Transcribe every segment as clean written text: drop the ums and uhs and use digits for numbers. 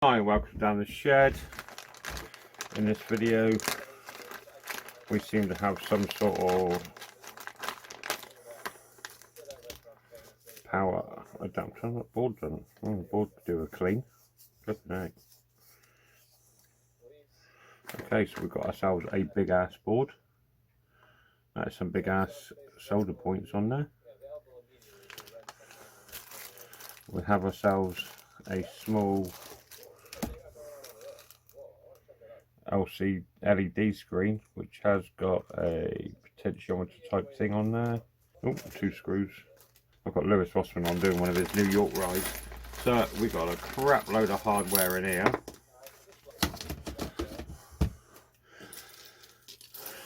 Hi, welcome down the shed. In this video we seem to have some sort of power adapter. That board doesn't. The board could do a clean. Good night. Okay, so we've got ourselves a big ass board. That's some big ass solder points on there. We have ourselves a small LCD LED screen which has got a potentiometer type thing on there. Oh, 2 screws. I've got Lewis Rossman on doing one of his New York rides. So we've got a crap load of hardware in here.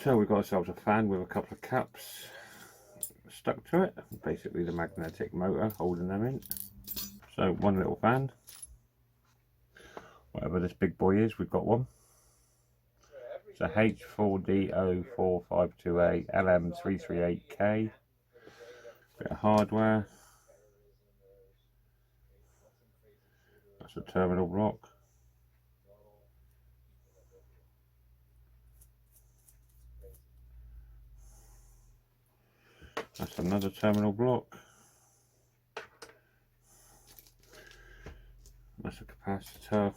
So we've got ourselves a fan with a couple of caps stuck to it. Basically the magnetic motor holding them in. So one little fan. Whatever this big boy is, we've got one. It's a H4D0452A lm338K. Bit of hardware. That's a terminal block. That's another terminal block. That's a capacitor.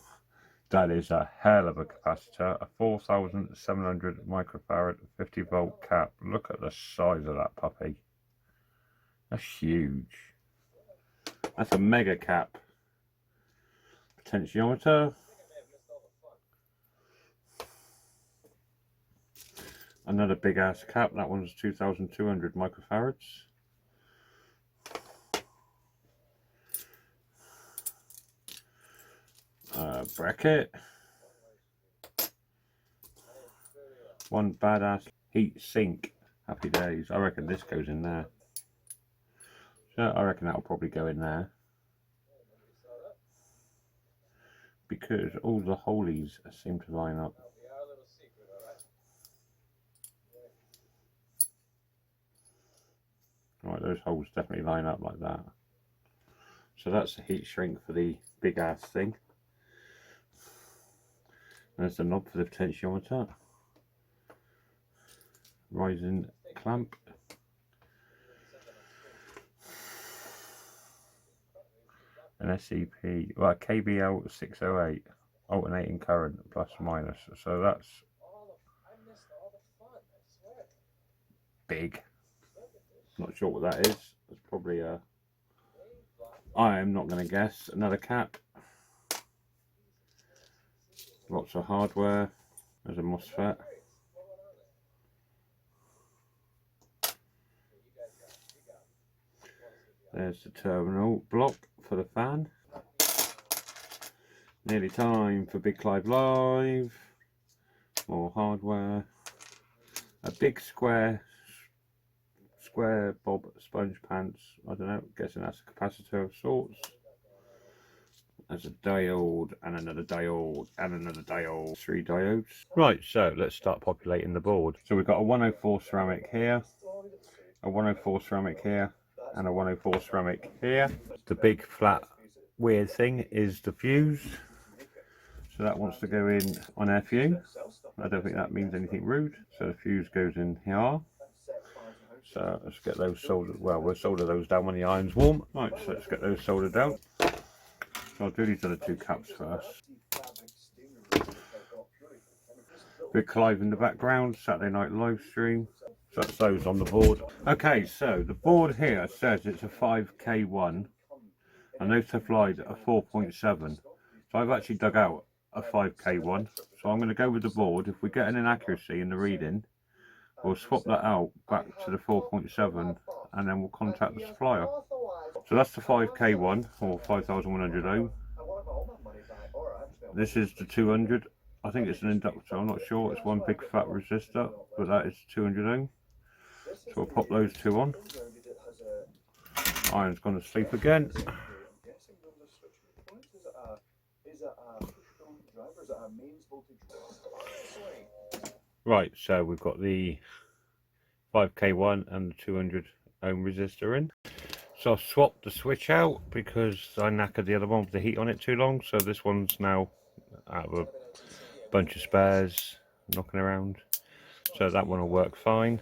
That is a hell of a capacitor. A 4700 microfarad 50 volt cap. Look at the size of that puppy. That's huge. That's a mega cap. Potentiometer. Another big ass cap. That one's 2200 microfarads. Bracket. One badass heat sink. Happy days. I reckon this goes in there. So I reckon that'll probably go in there, because all the holies seem to line up. Right, those holes definitely line up like that. So that's the heat shrink for the big ass thing. There's the knob for the potentiometer. Rising clamp. An SCP, well, KBL 608, alternating current plus minus. So that's big. Not sure what that is. It's probably a, I am not going to guess. Another cap. Lots of hardware. There's a MOSFET. There's the terminal block for the fan. Nearly time for Big Clive Live. More hardware. A big square bob sponge pants. I don't know, guessing that's a capacitor of sorts. There's a diode and another diode and another diode. 3 diodes. Right, so let's start populating the board. So we've got a 104 ceramic here, a 104 ceramic here, and a 104 ceramic here. The big flat weird thing is the fuse. So that wants to go in on FU. I don't think that means anything rude. So the fuse goes in here. So let's get those soldered. Well, we'll solder those down when the iron's warm. Right, so let's get those soldered down. So I'll do these other 2 caps first. Big Clive in the background, Saturday night live stream. So that's those on the board. Okay, so the board here says it's a 5K1 and they've supplied a 4.7. So I've actually dug out a 5K1. So I'm going to go with the board. If we get an inaccuracy in the reading, we'll swap that out back to the 4.7 and then we'll contact the supplier. So that's the 5K1 or 5100 ohm. This is the 200. I think it's an inductor, I'm not sure. It's one big fat resistor, but that is 200 ohm. So we'll pop those 2 on. Iron's gone to sleep again. Right, so we've got the 5K1 and the 200 ohm resistor in. So I've swapped the switch out because I knackered the other one with the heat on it too long. So this one's now out of a bunch of spares knocking around. So that one will work fine.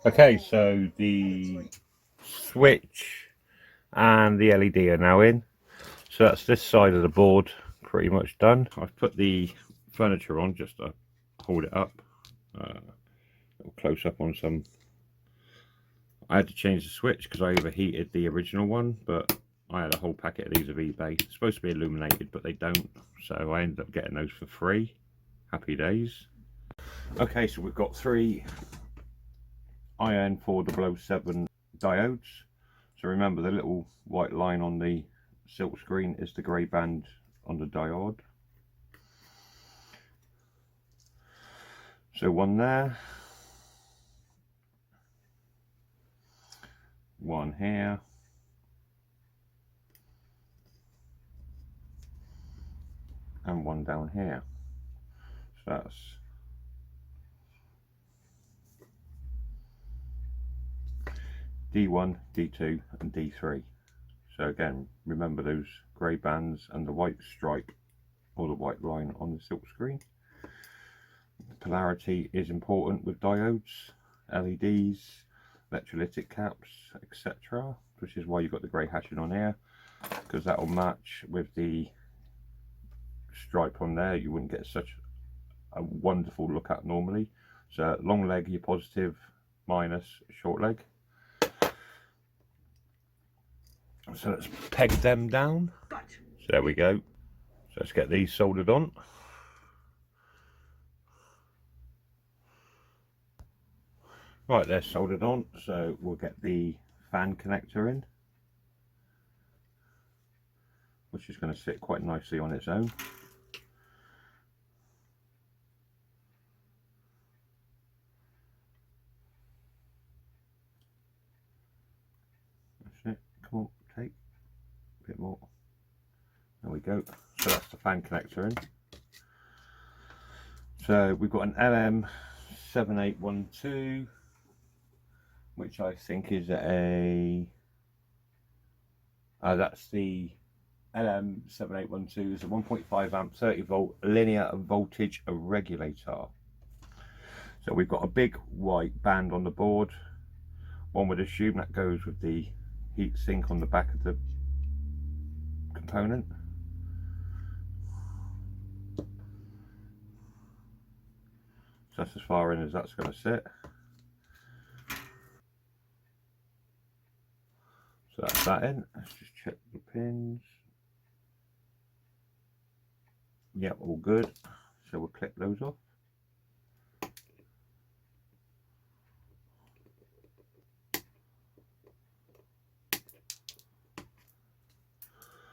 Okay, so the switch and the LED are now in. So that's this side of the board pretty much done. I've put the furniture on just to hold it up. Close up on some. I had to change the switch because I overheated the original one, but I had a whole packet of these of eBay. It's supposed to be illuminated, but they don't. So I ended up getting those for free. Happy days. Okay, so we've got 3 IN4007 diodes. So remember, the little white line on the silk screen is the grey band on the diode. So one there, one here, and one down here. So that's D1, D2 and D3. So again, remember those grey bands and the white stripe or the white line on the silk screen. Polarity is important with diodes, LEDs, electrolytic caps, etc. Which is why you've got the grey hatching on here, because that will match with the stripe on there. You wouldn't get such a wonderful look at normally. So long leg, you're positive, minus short leg. So let's peg them down. So there we go. So let's get these soldered on. Right, they're soldered on, so we'll get the fan connector in, which is going to sit quite nicely on its own. That's it. Come on, take a bit more. There we go. So that's the fan connector in. So we've got an LM338K, which I think is that's the LM338K is a 1.5 amp 30 volt linear voltage regulator. So we've got a big white band on the board. One would assume that goes with the heat sink on the back of the component. So that's as far in as that's going to sit. So that's that in. Let's just check the pins. Yep, all good. So we'll clip those off.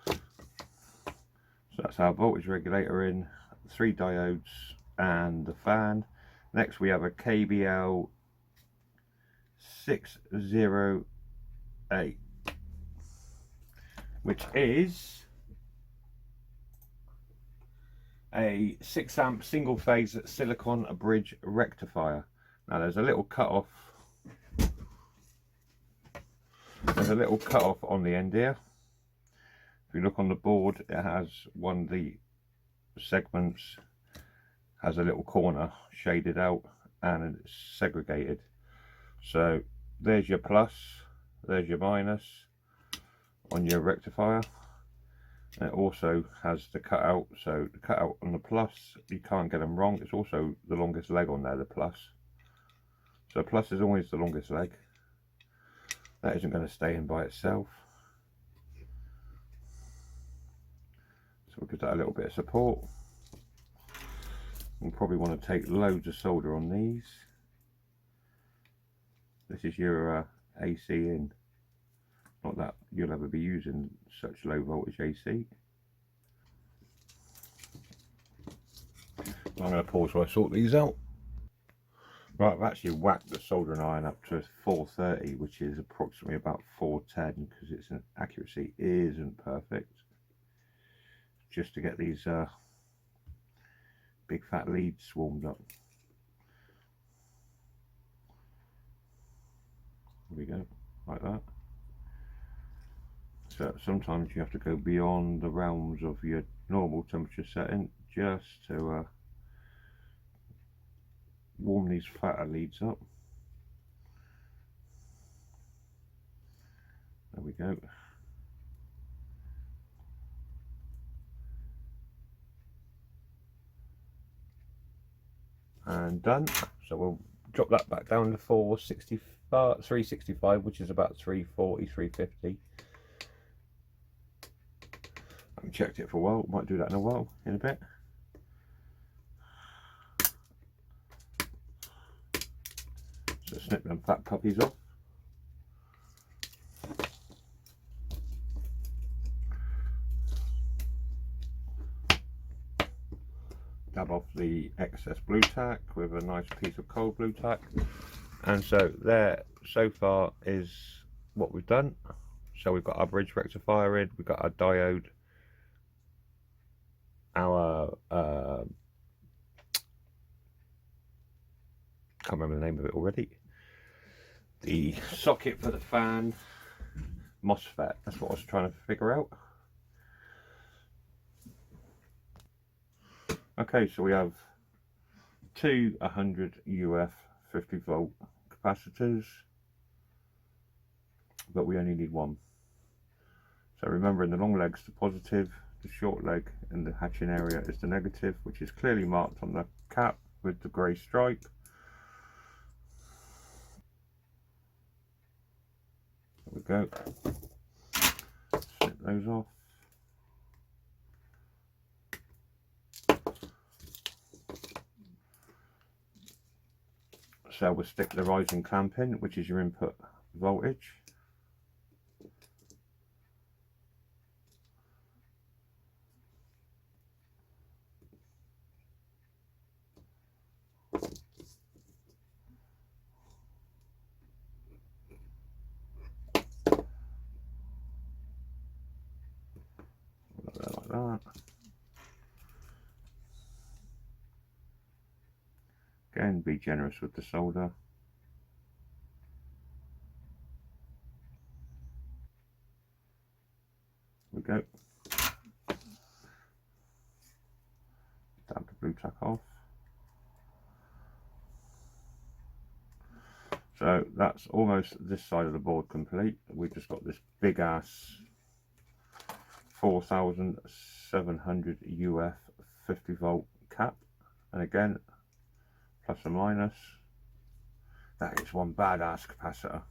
So that's our voltage regulator in, 3 diodes and the fan. Next we have a KBL 608, which is a 6 amp single phase silicon bridge rectifier. Now there's a little cut off. There's a little cut off on the end here. If you look on the board, it has one of the segments has a little corner shaded out and it's segregated. So there's your plus, there's your minus on your rectifier. And it also has the cutout, so the cutout on the plus, you can't get them wrong. It's also the longest leg on there, the plus. So plus is always the longest leg. That isn't going to stay in by itself. So we'll give that a little bit of support. We'll probably want to take loads of solder on these. This is your AC in. Not that you'll ever be using such low voltage AC. I'm going to pause while I sort these out. Right, I've actually whacked the soldering iron up to 430, which is approximately about 410, because its accuracy isn't perfect. Just to get these big fat leads swarmed up. There we go, like that. So sometimes you have to go beyond the realms of your normal temperature setting just to warm these fatter leads up. There we go. And done. So we'll drop that back down to 365, which is about 340, 350. I haven't checked it for a while. Might do that in a bit. So snip them fat puppies off. Dab off the excess blue tack with a nice piece of cold blue tack. And so there, so far, is what we've done. So we've got our bridge rectifier in, we've got our diode, our can't remember the name of it already, the socket for the fan, MOSFET, that's what I was trying to figure out. Okay, so we have two 100 UF 50 volt capacitors, but we only need one. So remember, in the long leg's the positive, the short leg in the hatching area is the negative, which is clearly marked on the cap with the grey stripe. There we go. Snip those off. So we'll stick the rising clamp in, which is your input voltage. Like that. Again, be generous with the solder. There we go. Dab the blue tack off. So that's almost this side of the board complete. We've just got this big ass 4700 UF 50 volt cap, and again, plus or minus, that is one badass capacitor.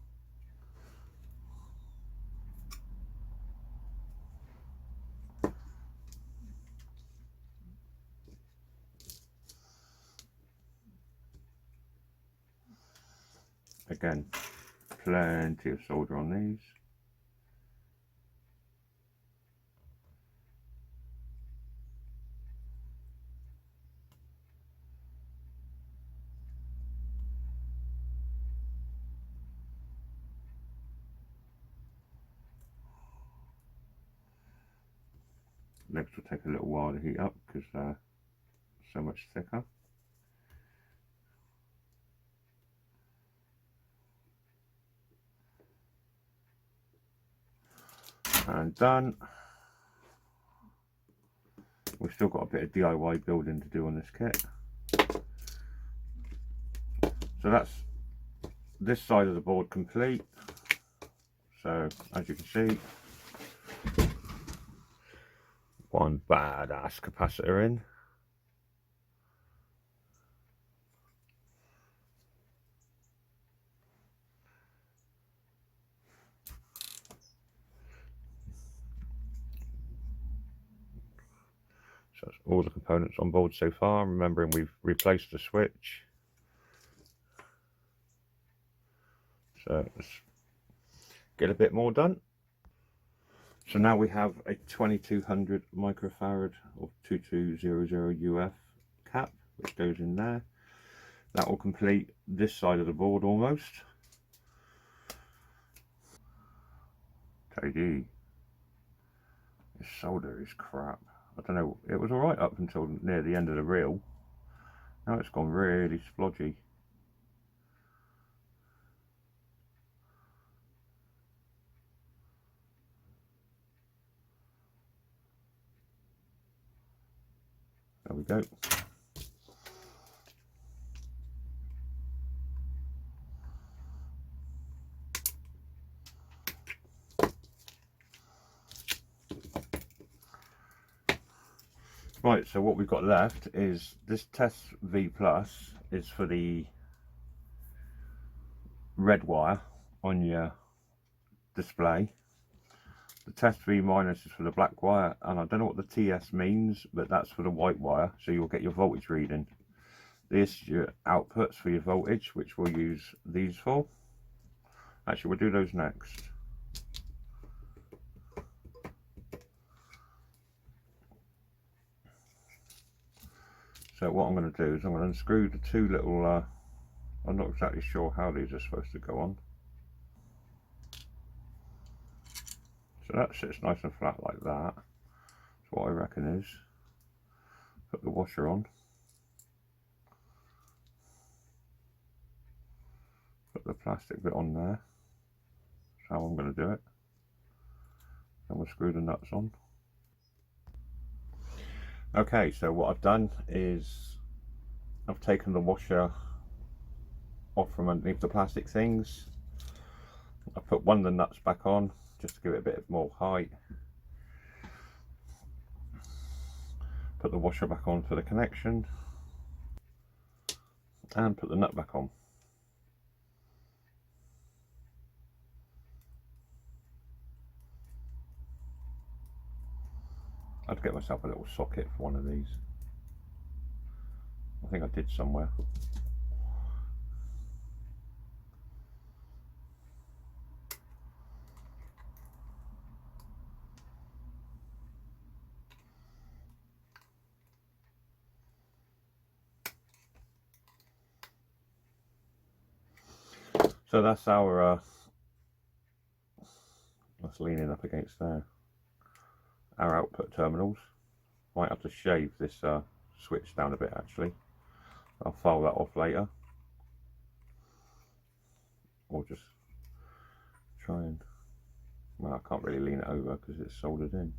Again, plenty of solder on these. Next will take a little while to heat up because they're so much thicker. And done. We've still got a bit of DIY building to do on this kit. So that's this side of the board complete. So as you can see, one badass capacitor in. So that's all the components on board so far. Remembering we've replaced the switch. So let's get a bit more done. So now we have a 2200 microfarad or 2200 UF cap, which goes in there. That will complete this side of the board almost. JD, this solder is crap. I don't know, it was alright up until near the end of the reel. Now it's gone really splodgy. we go. Right, so what we've got left is this Test V Plus is for the red wire on your display. The Test V minus is for the black wire, and I don't know what the TS means, but that's for the white wire, so you'll get your voltage reading. This is your outputs for your voltage, which we'll use these for. Actually, we'll do those next. So what I'm going to do is I'm going to unscrew the two little, I'm not exactly sure how these are supposed to go on. So that sits nice and flat like that. So what I reckon is, put the washer on. Put the plastic bit on there. That's how I'm going to do it. And we'll screw the nuts on. Okay, so what I've done is I've taken the washer off from underneath the plastic things. I've put one of the nuts back on just to give it a bit more height. Put the washer back on for the connection and put the nut back on. I'd get myself a little socket for one of these. I think I did somewhere. So that's our, that's leaning up against there. Our output terminals. Might have to shave this switch down a bit actually. I'll file that off later. Or just try and, well, I can't really lean it over because it's soldered in.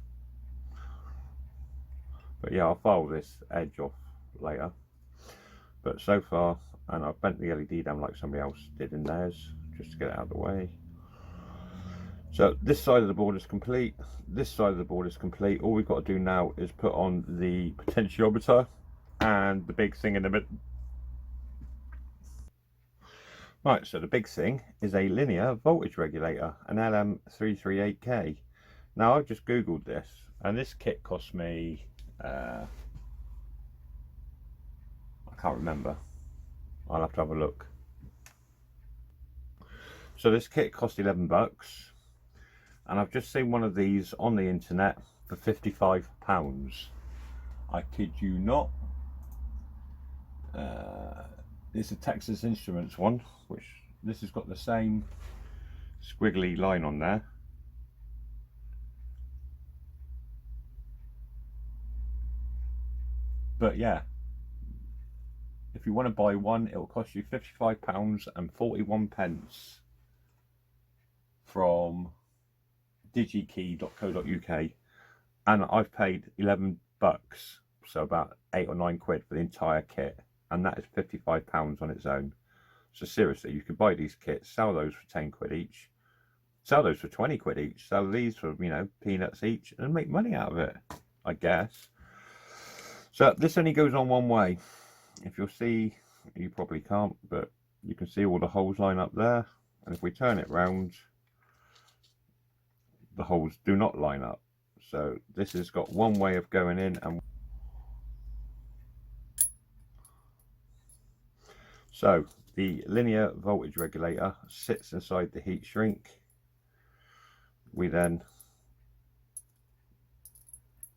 But yeah, I'll file this edge off later. But so far, and I've bent the LED down like somebody else did in theirs, just to get it out of the way. So this side of the board is complete, this side of the board is complete. All we've got to do now is put on the potentiometer and the big thing in the middle. Right, so the big thing is a linear voltage regulator, an lm338K. Now I've just googled this, and this kit cost me, I can't remember, I'll have to have a look. So this kit cost 11 bucks. And I've just seen one of these on the internet for £55. I kid you not. It's a Texas Instruments one, which this has got the same squiggly line on there. But yeah, if you want to buy one, it will cost you £55 and 41 pence from digikey.co.uk, and I've paid 11 bucks, so about 8 or 9 quid for the entire kit, and that is £55 on its own. So seriously, you could buy these kits, sell those for 10 quid each, sell those for 20 quid each, sell these for, you know, peanuts each, and make money out of it, I guess. So this only goes on one way. If you'll see, you probably can't, but you can see all the holes line up there, and if we turn it round, the holes do not line up. So this has got one way of going in, and so the linear voltage regulator sits inside the heat shrink. We then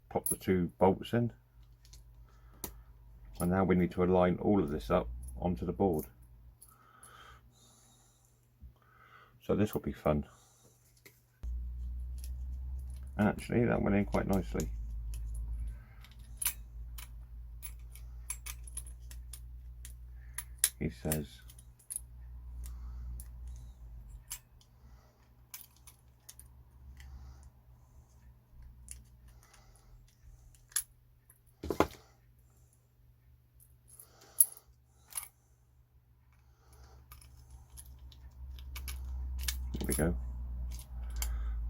pop the two bolts in, and now we need to align all of this up onto the board. So this will be fun. Actually, that went in quite nicely. He says, go.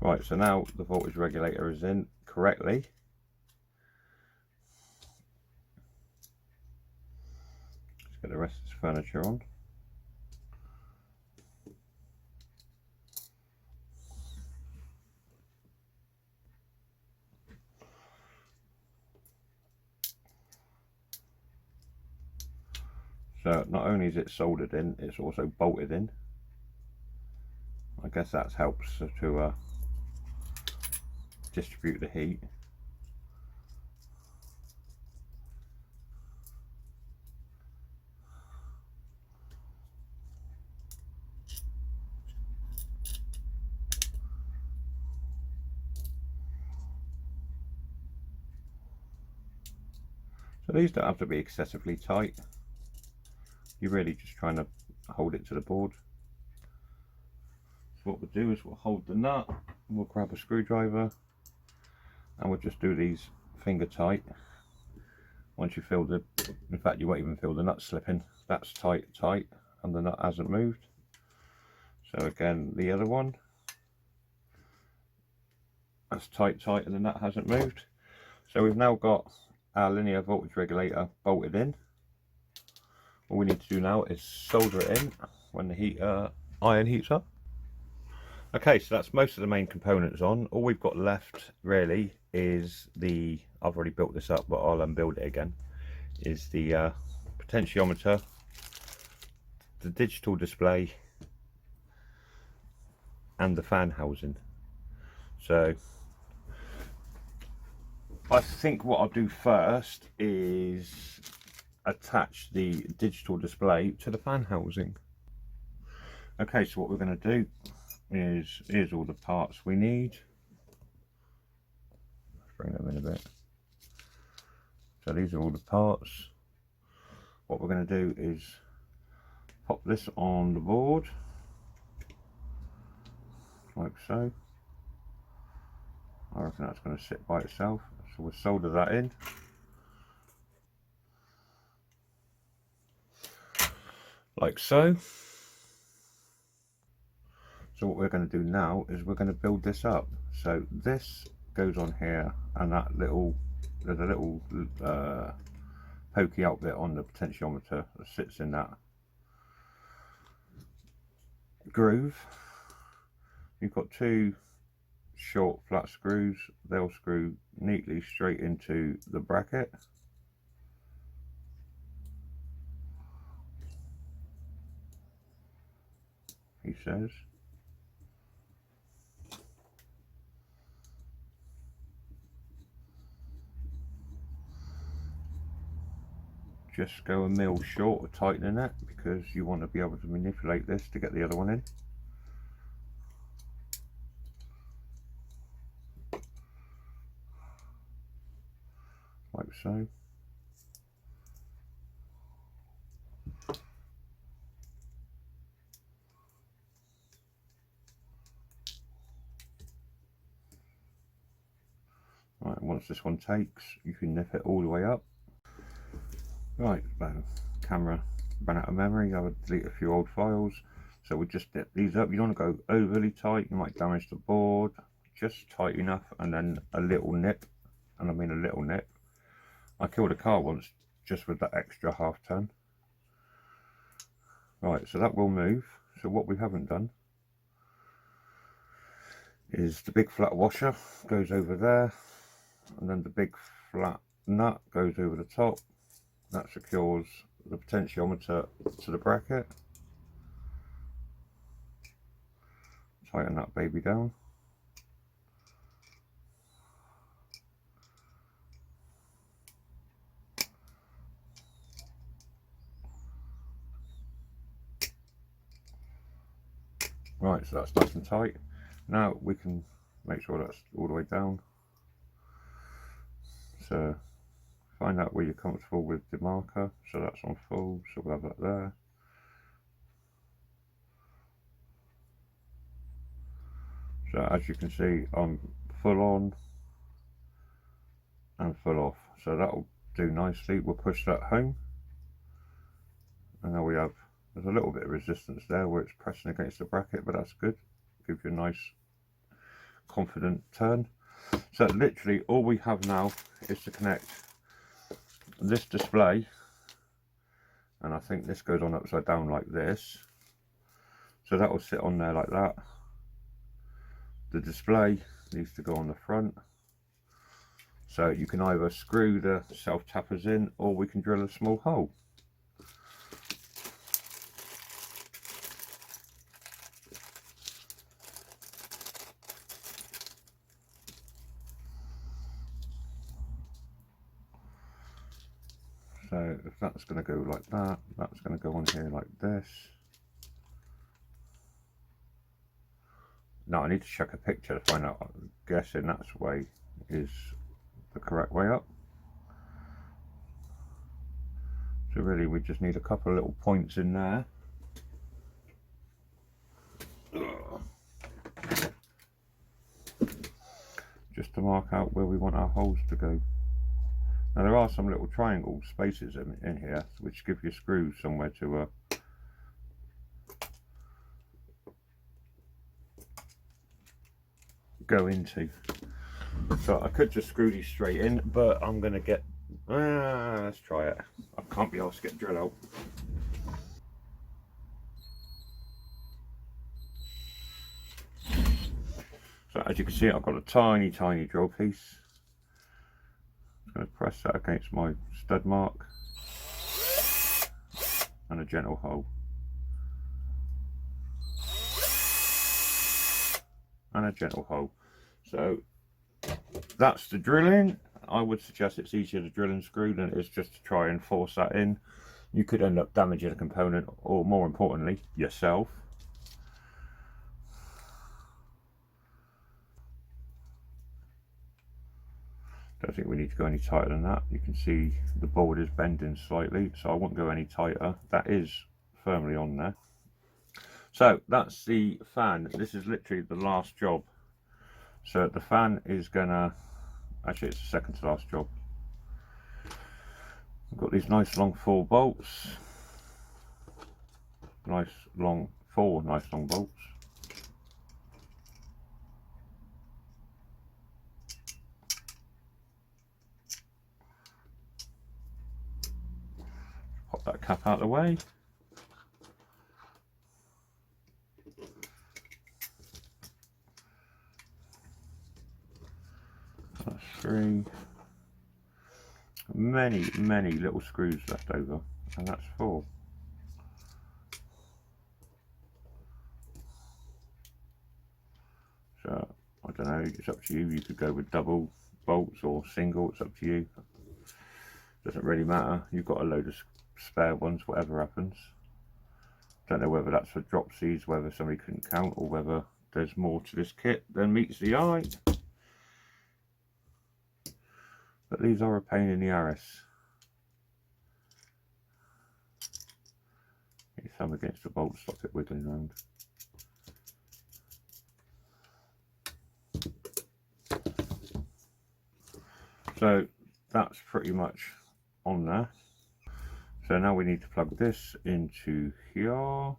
Right, so now the voltage regulator is in correctly. Let's get the rest of this furniture on. So not only is it soldered in, it's also bolted in. I guess that helps to distribute the heat. So these don't have to be excessively tight. You're really just trying to hold it to the board. So what we'll do is we'll hold the nut, and we'll grab a screwdriver, and we'll just do these finger tight. Once you feel the, in fact you won't even feel the nut slipping. That's tight, and the nut hasn't moved. So again, the other one, that's tight, and the nut hasn't moved. So we've now got our linear voltage regulator bolted in. All we need to do now is solder it in when the iron heats up. Okay, so that's most of the main components on. All we've got left really is the, I've already built this up but I'll unbuild it again, is the potentiometer, the digital display and the fan housing. So I think what I'll do first is attach the digital display to the fan housing. Okay, so what we're going to do is, here's all the parts we need. Let's bring them in a bit. So these are all the parts. What we're going to do is pop this on the board, like so. I reckon that's going to sit by itself. So we'll solder that in. Like so. So what we're going to do now is we're going to build this up. So this goes on here, and that little, there's a little pokey out bit on the potentiometer that sits in that groove. You've got two short flat screws. They'll screw neatly straight into the bracket. He says. Just go a mil short of tightening it because you want to be able to manipulate this to get the other one in. Like so. Right, once this one takes, you can nip it all the way up. Right, camera ran out of memory. I would delete a few old files. So we'll just nip these up. You don't want to go overly tight, you might damage the board. Just tight enough, and then a little nip, and I mean a little nip. I killed a car once just with that extra half turn. Right, so that will move. So what we haven't done is the big flat washer goes over there, and then the big flat nut goes over the top. That secures the potentiometer to the bracket. Tighten that baby down. Right, so that's nice and tight. Now we can make sure that's all the way down. So find out where you're comfortable with the marker. So that's on full, so we'll have that there. So as you can see, I'm full on and full off. So that'll do nicely. We'll push that home. And now we have, there's a little bit of resistance there where it's pressing against the bracket, but that's good. gives you a nice confident turn. So literally all we have now is to connect this display, and I think this goes on upside down like this, so that will sit on there like that. The display needs to go on the front, so you can either screw the self tappers in or we can drill a small hole. So if that's going to go like that, that's going to go on here like this. Now I need to check a picture to find out. I'm guessing that's the way is the correct way up. So really we just need a couple of little points in there. Just to mark out where we want our holes to go. Now there are some little triangle spaces in here which give you screws somewhere to go into. So I could just screw these straight in, but I'm going to get... let's try it. I can't be asked to get the drill out. So as you can see, I've got a tiny drill piece. I'm going to press that against my stud mark and a gentle hole. And a gentle hole. So that's the drilling. I would suggest it's easier to drill and screw than it is just to try and force that in. You could end up damaging a component, or more importantly, yourself. Don't think we need to go any tighter than that. You can see the board is bending slightly, so I won't go any tighter. That is firmly on there. So that's the fan. This is literally the last job. So the fan is gonna, actually it's the second to last job. I've got these nice long 4 bolts. Nice long 4 nice long bolts. Pop that cap out of the way. That's 3. Many little screws left over, and that's 4. So I don't know, it's up to you. You could go with double bolts or single, it's up to you. Doesn't really matter. You've got a load of spare ones, whatever happens. Don't know whether that's for drop seeds, whether somebody couldn't count, or whether there's more to this kit than meets the eye. But these are a pain in the arse. Get your thumb against the bolt, stop it wiggling around. So that's pretty much on there. So now we need to plug this into here. I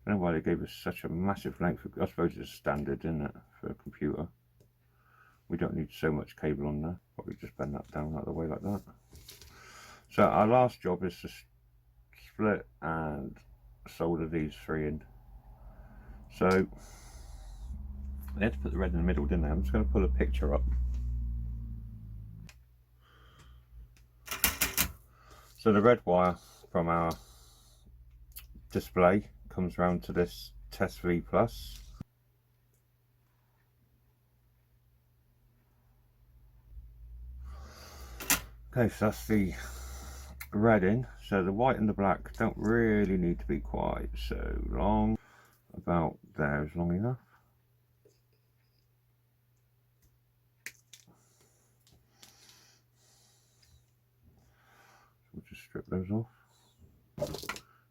don't know why they gave us such a massive length. I suppose it's standard, isn't it, for a computer. We don't need so much cable on there. Probably just bend that down out of the way like that. So our last job is to split and solder these 3 in. So they had to put the red in the middle, didn't they? I'm just going to pull a picture up. So the red wire from our display comes round to this Test V Plus. Okay, so that's the red in. So the white and the black don't really need to be quite so long. About there is long enough. We'll just strip those off.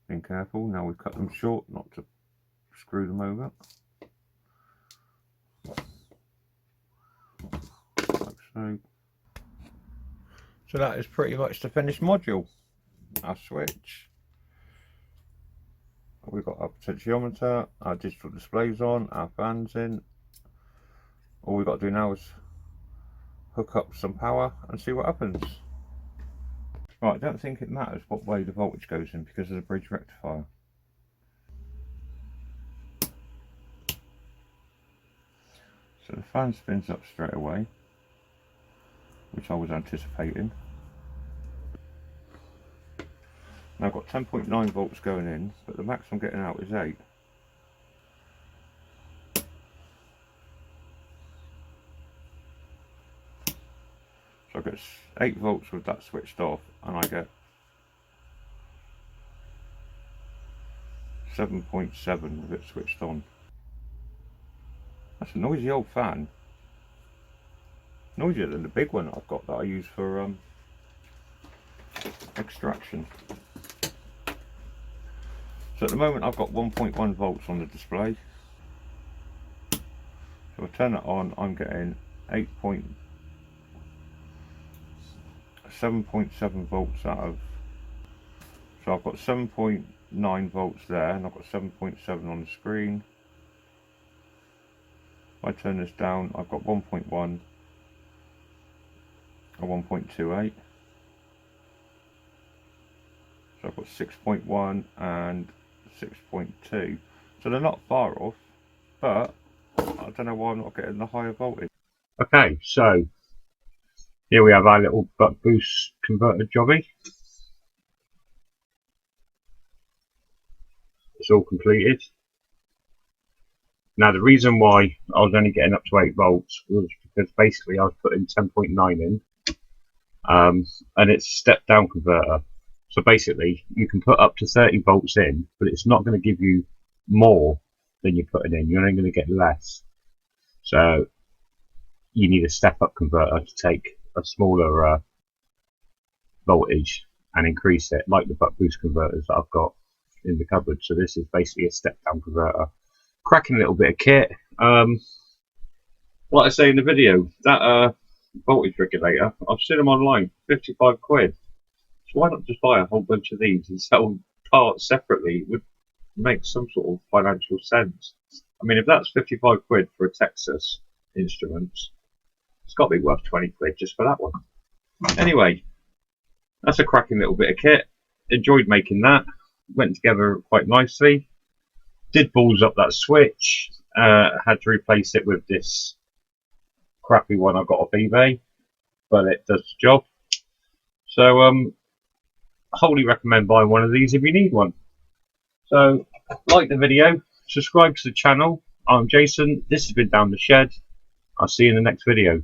Being careful, now we've cut them short, not to screw them over. Like so. So that is pretty much the finished module. Our switch, we've got our potentiometer, our digital displays on, our fans in. All we've got to do now is hook up some power and see what happens. Right, I don't think it matters what way the voltage goes in because of the bridge rectifier. So the fan spins up straight away, which I was anticipating. Now I've got 10.9 volts going in, but the max I'm getting out is 8. So I get 8 volts with that switched off, and I get 7.7 with it switched on. That's a noisy old fan. Noisier than the big one I've got that I use for extraction. So at the moment I've got 1.1 volts on the display. So I turn it on, I'm getting 7.7 volts out of. So I've got 7.9 volts there, and I've got 7.7 on the screen. If I turn this down, I've got 1.1 or 1.28. So I've got 6.1 and 6.2. So they're not far off, but I don't know why I'm not getting the higher voltage. Okay, so here we have our little buck boost converter jobby. It's all completed. Now the reason why I was only getting up to 8 volts was because basically I was putting 10.9 in, and it's a step down converter. So basically you can put up to 30 volts in, but it's not going to give you more than you're putting in. You're only going to get less. So you need a step up converter to take a smaller voltage and increase it, like the buck boost converters that I've got in the cupboard. So this is basically a step down converter. Cracking little bit of kit. Like I say in the video, that voltage regulator, I've seen them online, 55 quid. So why not just buy a whole bunch of these and sell parts separately? It would make some sort of financial sense. I mean, if that's 55 quid for a Texas Instruments, it's got to be worth 20 quid just for that one. Anyway, that's a cracking little bit of kit. Enjoyed making that. Went together quite nicely. Did balls up that switch. Had to replace it with this crappy one I got off eBay, but it does the job. So wholly recommend buying one of these if you need one. So like the video, subscribe to the channel. I'm Jason. This has been Down the Shed. I'll see you in the next video.